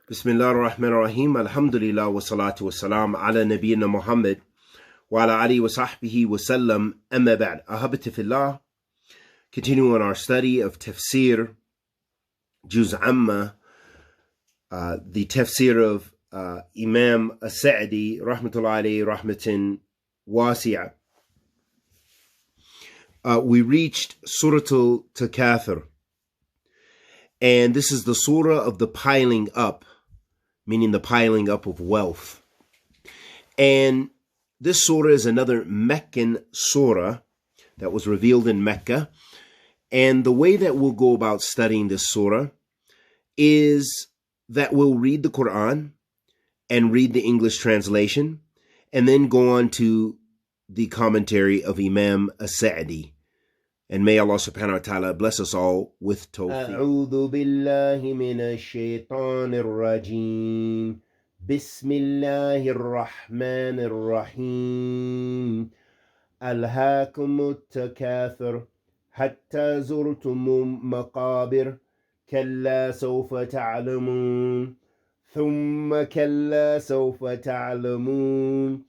Bismillah ar-Rahman ar-Rahim. Alhamdulillah wa salatu wa salam ala nabiyyina Muhammad wa ala alihi wa sahbihi wa sallam. Amma ba'd. Ahabati fillah. Continuing our study of Tafseer, Juz Amma, the Tafseer of Imam As-Sa'di, rahmatullahi alayhi, rahmatin wasi'a. We reached Surah Takathur. And this is the surah of the piling up, meaning the piling up of wealth. And this surah is another Meccan surah that was revealed in Mecca. And the way that we'll go about studying this surah is that we'll read the Quran and read the English translation, and then go on to the commentary of Imam As-Sa'di. And may Allah subhanahu wa ta'ala bless us all with tawfiq. أعوذ بالله من الشيطان الرجيم. بسم الله الرحمن الرحيم. ألهاكم التكاثر حتى زرتم مقابر كلا سوف تعلمون ثم كلا سوف تعلمون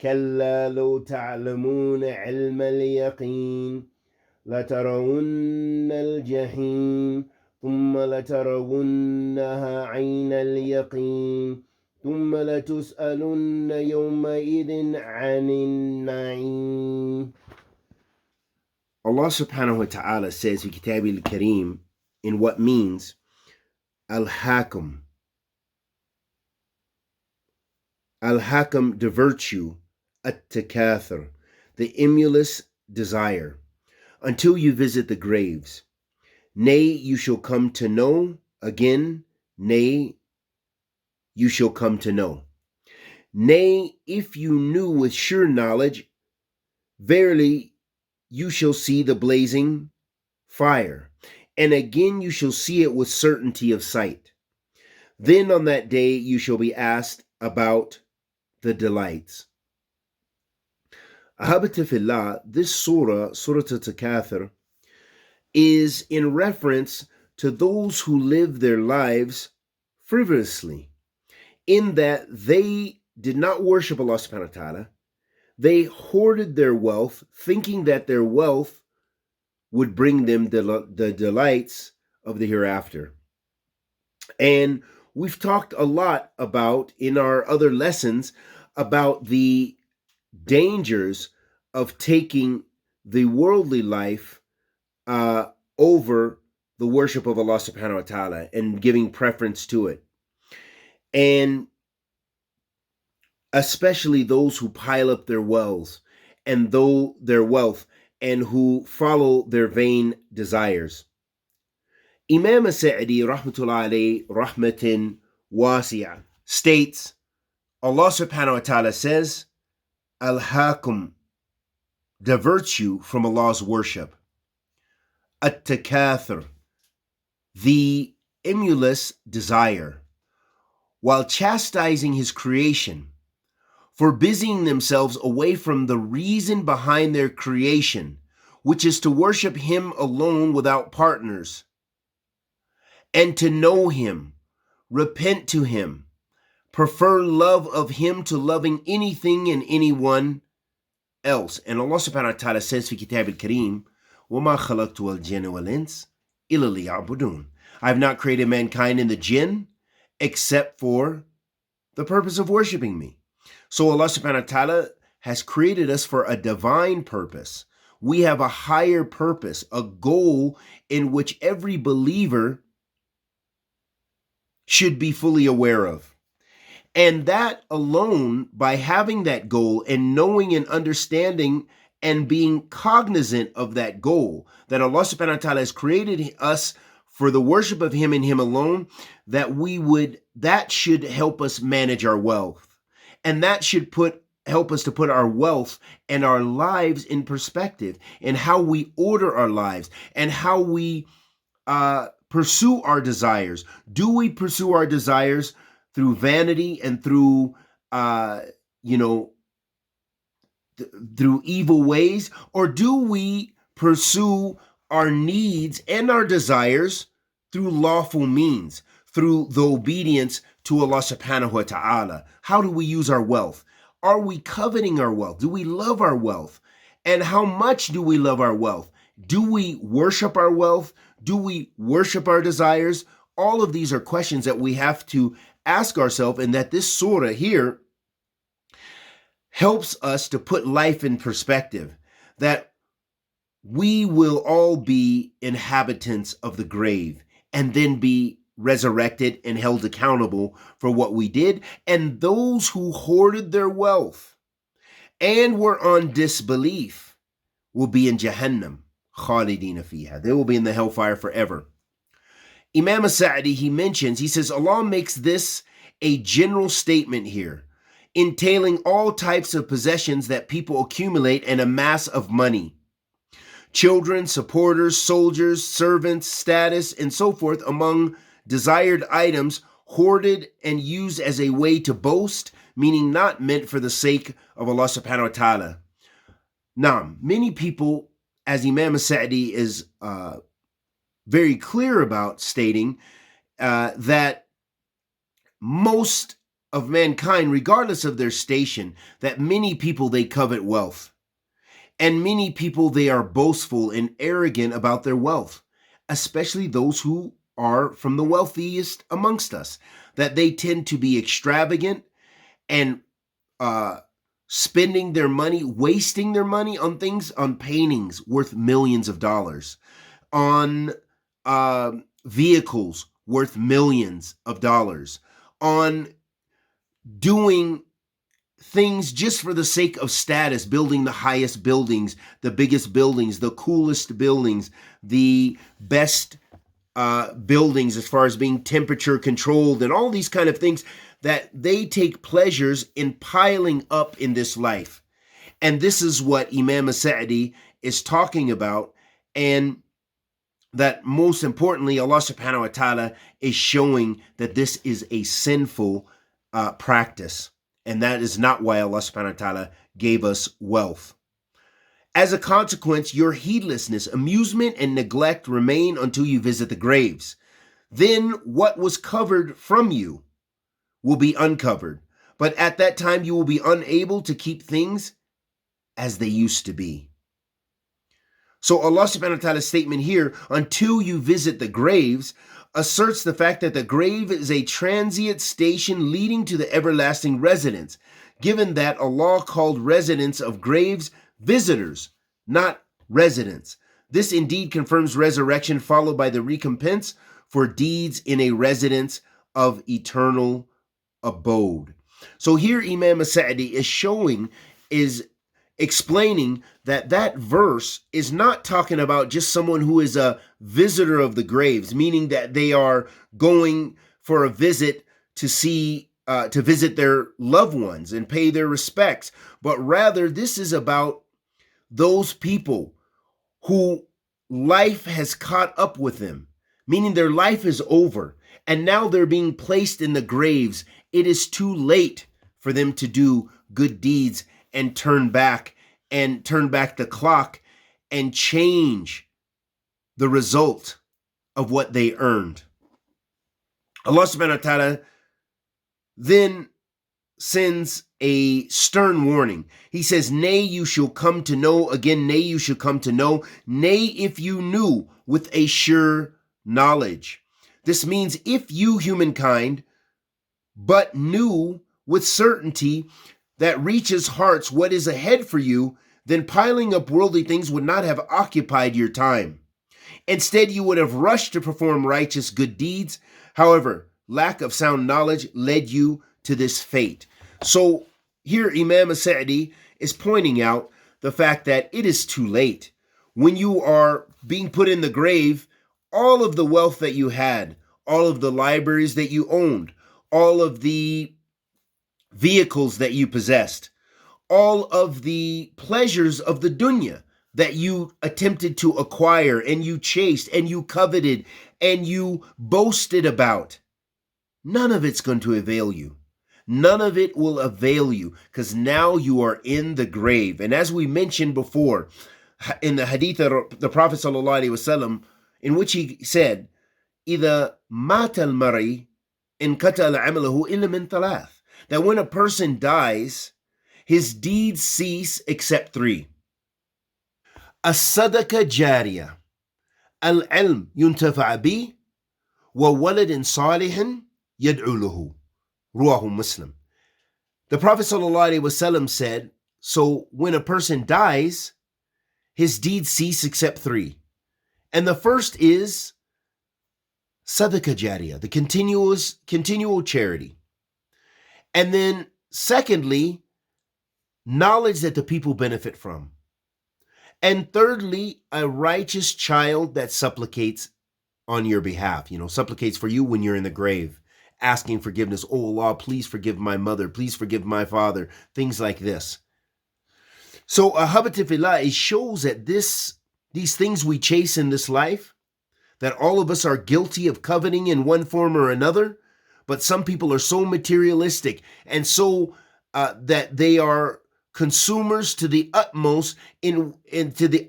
كلا لو تعلمون علم اليقين لترون الجحيم ثم لترونها عين اليقين ثم لتسألن يومئذ عن النعيم. Allah subhanahu wa ta'ala says in Kitab al-Kareem in what means al-hakum. Al-hakum, the virtue, at-takathur, the emulous desire, until you visit the graves. Nay, you shall come to know. Again, nay, you shall come to know. Nay, if you knew with sure knowledge, verily you shall see the blazing fire, and again you shall see it with certainty of sight. Then on that day you shall be asked about the delights. Ahabati fillah, this surah, Surah Takathur, is in reference to those who live their lives frivolously, in that they did not worship Allah subhanahu wa ta'ala. They hoarded their wealth, thinking that their wealth would bring them the delights of the hereafter. And we've talked a lot about, in our other lessons, about the dangers of taking the worldly life over the worship of Allah subhanahu wa ta'ala and giving preference to it. And especially those who pile up their wealth and who follow their vain desires. Imam As-Sa'di rahmatullahi alayhi rahmatin wasi'a states, Allah subhanahu wa ta'ala says, Al-Hakum, the virtue from Allah's worship. At-Takathur, the emulous desire, while chastising his creation for busying themselves away from the reason behind their creation, which is to worship him alone without partners, and to know him, repent to him, prefer love of him to loving anything and anyone else. And Allah subhanahu wa ta'ala says in Kitab al-Kareem, وَمَا خَلَقْتُ الْجِنَّ وَالْإِنسَ إِلَّا لِيَعْبُدُونَ. I have not created mankind and the jinn except for the purpose of worshiping me. So Allah subhanahu wa ta'ala has created us for a divine purpose. We have a higher purpose, a goal in which every believer should be fully aware of. And that alone, by having that goal and knowing and understanding and being cognizant of that goal, that Allah subhanahu wa ta'ala has created us for the worship of him and him alone, that should help us manage our wealth. And that should help us to put our wealth and our lives in perspective, and how we order our lives and how we pursue our desires. Do we pursue our desires through vanity and through through evil ways, or do we pursue our needs and our desires through lawful means, through the obedience to Allah subhanahu wa ta'ala? How do we use our wealth? Are we coveting our wealth? Do we love our wealth? And how much do we love our wealth? Do we worship our wealth? Do we worship our desires? All of these are questions that we have to ask ourselves, and that this surah here helps us to put life in perspective, that we will all be inhabitants of the grave and then be resurrected and held accountable for what we did. And those who hoarded their wealth and were on disbelief will be in Jahannam, khalidina fiha. They will be in the hellfire forever. Imam Sa'di, he says, Allah makes this a general statement here, entailing all types of possessions that people accumulate and amass of money. Children, supporters, soldiers, servants, status, and so forth among desired items hoarded and used as a way to boast, meaning not meant for the sake of Allah subhanahu wa ta'ala. Now, many people, as Imam Sa'di is very clear about stating, that most of mankind, regardless of their station, that many people, they covet wealth. And many people, they are boastful and arrogant about their wealth, especially those who are from the wealthiest amongst us, that they tend to be extravagant and spending their money, wasting their money on things, on paintings worth millions of dollars, on vehicles worth millions of dollars, on doing things just for the sake of status, building the highest buildings, the biggest buildings, the coolest buildings, the best buildings as far as being temperature controlled, and all these kind of things that they take pleasures in piling up in this life. And this is what Imam Sa'di is talking about, and that most importantly, Allah subhanahu wa ta'ala is showing that this is a sinful practice. And that is not why Allah subhanahu wa ta'ala gave us wealth. As a consequence, your heedlessness, amusement, and neglect remain until you visit the graves. Then what was covered from you will be uncovered. But at that time, you will be unable to keep things as they used to be. So Allah subhanahu wa ta'ala's statement here, until you visit the graves, asserts the fact that the grave is a transient station leading to the everlasting residence, given that Allah called residents of graves visitors, not residents. This indeed confirms resurrection followed by the recompense for deeds in a residence of eternal abode. So here Imam Sa'di is explaining that that verse is not talking about just someone who is a visitor of the graves, meaning that they are going for a visit to see, to visit their loved ones and pay their respects, but rather this is about those people who life has caught up with them, meaning their life is over, and now they're being placed in the graves. It is too late for them to do good deeds and turn back the clock and change the result of what they earned. Allah subhanahu wa ta'ala then sends a stern warning. He says, nay, you shall come to know. Again, nay, you shall come to know. Nay, if you knew with a sure knowledge. This means if you, humankind, but knew with certainty that reaches hearts what is ahead for you, then piling up worldly things would not have occupied your time. Instead, you would have rushed to perform righteous good deeds. However, lack of sound knowledge led you to this fate. So here Imam Sa'di is pointing out the fact that it is too late. When you are being put in the grave, all of the wealth that you had, all of the libraries that you owned, all of the vehicles that you possessed, all of the pleasures of the dunya that you attempted to acquire and you chased and you coveted and you boasted about, none of it's going to avail you. None of it will avail you because now you are in the grave. And as we mentioned before in the hadith of the Prophet ﷺ, in which he said, إِذَا مَاتَ الْمَرْءُ انقطع عمله إلا من ثلاث. That when a person dies, his deeds cease except three. الصدقة جارية, العلم ينتفع به, وولد صالح يدعو له. رواه Muslim. The Prophet ﷺ said, so when a person dies, his deeds cease except three. And the first is sadaqah jariyah, the continual charity. And then secondly, knowledge that the people benefit from. And thirdly, a righteous child that supplicates on your behalf, supplicates for you when you're in the grave, asking forgiveness. Oh Allah, please forgive my mother, please forgive my father, things like this. So ahabati fillah, it shows that these things we chase in this life, that all of us are guilty of coveting in one form or another, but some people are so materialistic and so that they are consumers to the utmost to the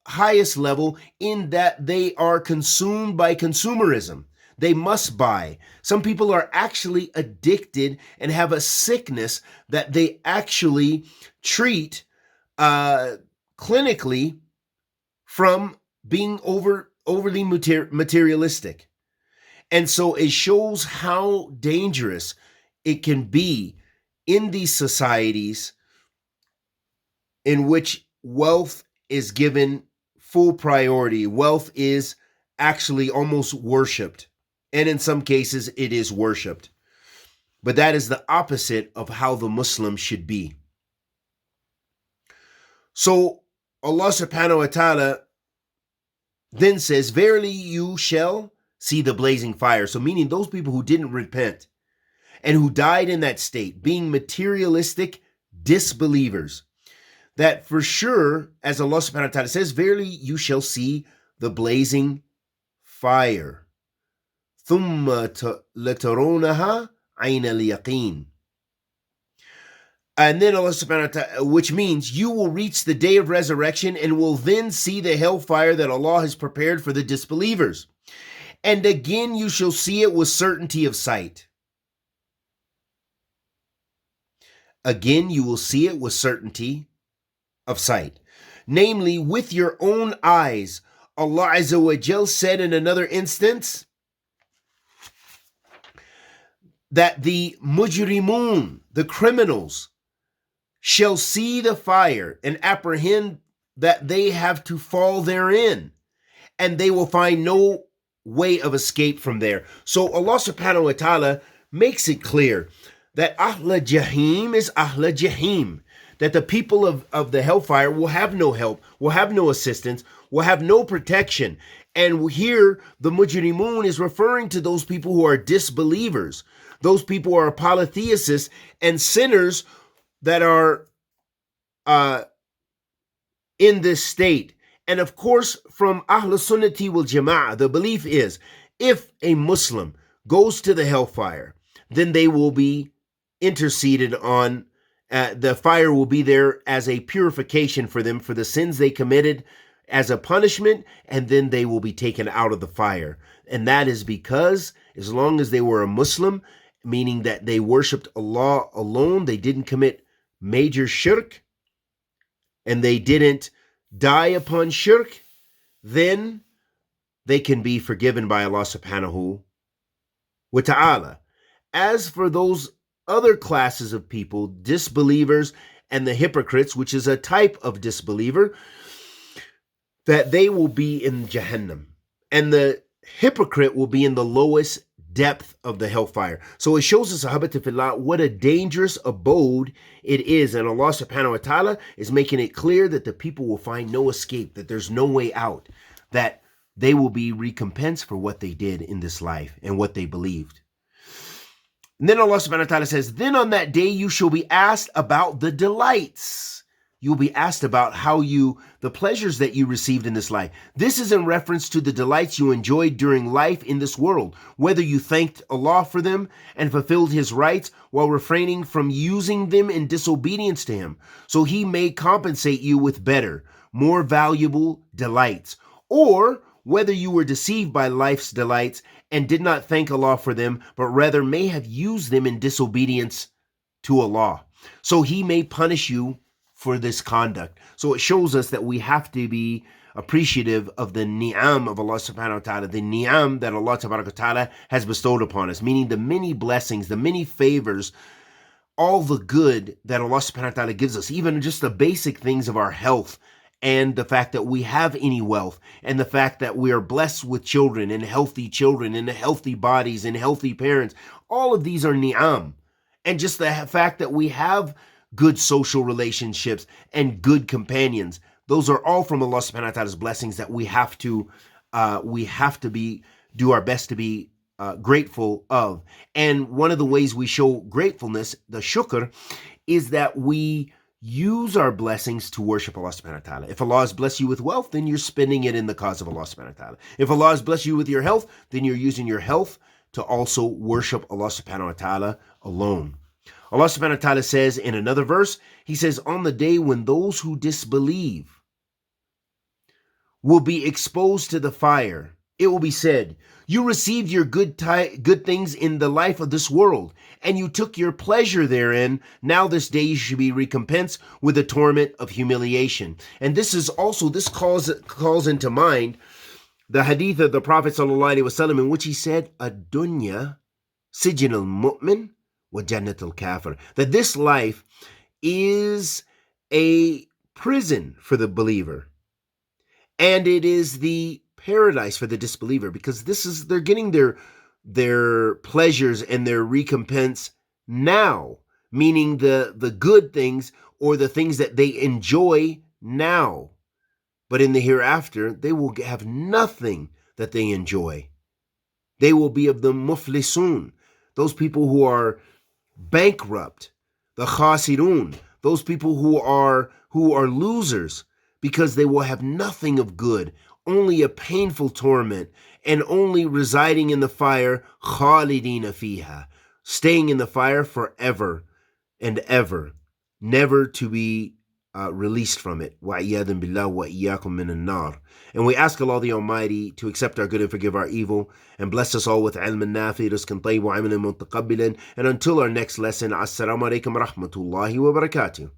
highest level, in that they are consumed by consumerism. They must buy. Some people are actually addicted and have a sickness that they actually treat clinically from being overly materialistic. And so it shows how dangerous it can be in these societies in which wealth is given full priority. Wealth is actually almost worshipped. And in some cases, it is worshipped. But that is the opposite of how the Muslim should be. So Allah subhanahu wa ta'ala then says, verily you shall see the blazing fire. So meaning those people who didn't repent and who died in that state, being materialistic disbelievers, that for sure, as Allah subhanahu wa ta'ala says, verily you shall see the blazing fire. ثُمَّ لَتَرَوْنَهَا عَيْنَ الْيَقِينِ. And then Allah subhanahu wa ta'ala, which means you will reach the day of resurrection and will then see the hellfire that Allah has prepared for the disbelievers. And again you shall see it with certainty of sight. Again you will see it with certainty of sight. Namely, with your own eyes. Allah Azza wa Jal said in another instance that the mujrimun, the criminals, shall see the fire and apprehend that they have to fall therein, and they will find no way of escape from there. So Allah subhanahu wa ta'ala makes it clear that Ahla Jahim is Ahla Jahim, that the people of the hellfire will have no help, will have no assistance, will have no protection. And here the mujrimun is referring to those people who are disbelievers, those people who are polytheists and sinners that are in this state. And of course, from Ahl Sunnati wal Jama'ah, the belief is if a Muslim goes to the hellfire, then they will be interceded on. The fire will be there as a purification for them for the sins they committed as a punishment, and then they will be taken out of the fire. And that is because as long as they were a Muslim, meaning that they worshipped Allah alone, they didn't commit major shirk, and they didn't die upon shirk, then they can be forgiven by Allah subhanahu wa ta'ala. As for those other classes of people, disbelievers and the hypocrites, which is a type of disbeliever, that they will be in Jahannam, and the hypocrite will be in the lowest depth of the hellfire. So it shows us, ahabati fillah, what a dangerous abode it is. And Allah subhanahu wa ta'ala is making it clear that the people will find no escape, that there's no way out, that they will be recompensed for what they did in this life and what they believed. And then Allah subhanahu wa ta'ala says, then on that day you shall be asked about the delights. You'll be asked about the pleasures that you received in this life. This is in reference to the delights you enjoyed during life in this world, whether you thanked Allah for them and fulfilled His rights while refraining from using them in disobedience to Him, so He may compensate you with better, more valuable delights, or whether you were deceived by life's delights and did not thank Allah for them, but rather may have used them in disobedience to Allah. So He may punish you for this conduct. So it shows us that we have to be appreciative of the ni'am of Allah subhanahu wa ta'ala, the ni'am that Allah tabaraka wa ta'ala has bestowed upon us, meaning the many blessings, the many favors, all the good that Allah subhanahu wa ta'ala gives us, even just the basic things of our health, and the fact that we have any wealth, and the fact that we are blessed with children and healthy bodies and healthy parents. All of these are ni'am. And just the fact that we have good social relationships and good companions, those are all from Allah subhanahu wa ta'ala's blessings that we have to do our best to be grateful of. And one of the ways we show gratefulness, the shukr, is that we use our blessings to worship Allah subhanahu wa ta'ala. If Allah has blessed you with wealth, then you're spending it in the cause of Allah subhanahu wa ta'ala. If Allah has blessed you with your health, then you're using your health to also worship Allah subhanahu wa ta'ala alone. Allah subhanahu wa ta'ala says in another verse, He says, on the day when those who disbelieve will be exposed to the fire, it will be said, you received your good things in the life of this world, and you took your pleasure therein. Now this day you should be recompensed with the torment of humiliation. And this calls into mind the hadith of the Prophet ﷺ, in which he said, ad-dunya sijin al-mu'min wa jannat al-kafir, that this life is a prison for the believer, and it is the paradise for the disbeliever, because they're getting their pleasures and their recompense now, meaning the good things or the things that they enjoy now. But in the hereafter, they will have nothing that they enjoy. They will be of the muflisun, those people who are bankrupt, the khasirun, those people who are losers, because they will have nothing of good, only a painful torment, and only residing in the fire, khalidina fiha, staying in the fire forever and ever, never to be released from it. وَعِيَاذًا بِاللَّهِ وَإِيَّاكُمْ مِنَ النَّارِ. And we ask Allah the Almighty to accept our good and forgive our evil, and bless us all with ilman nafi, rizqan tayyib, wa amalan mutaqabbilan. And until our next lesson, assalamu alaikum wa rahmatullahi wa barakatuh.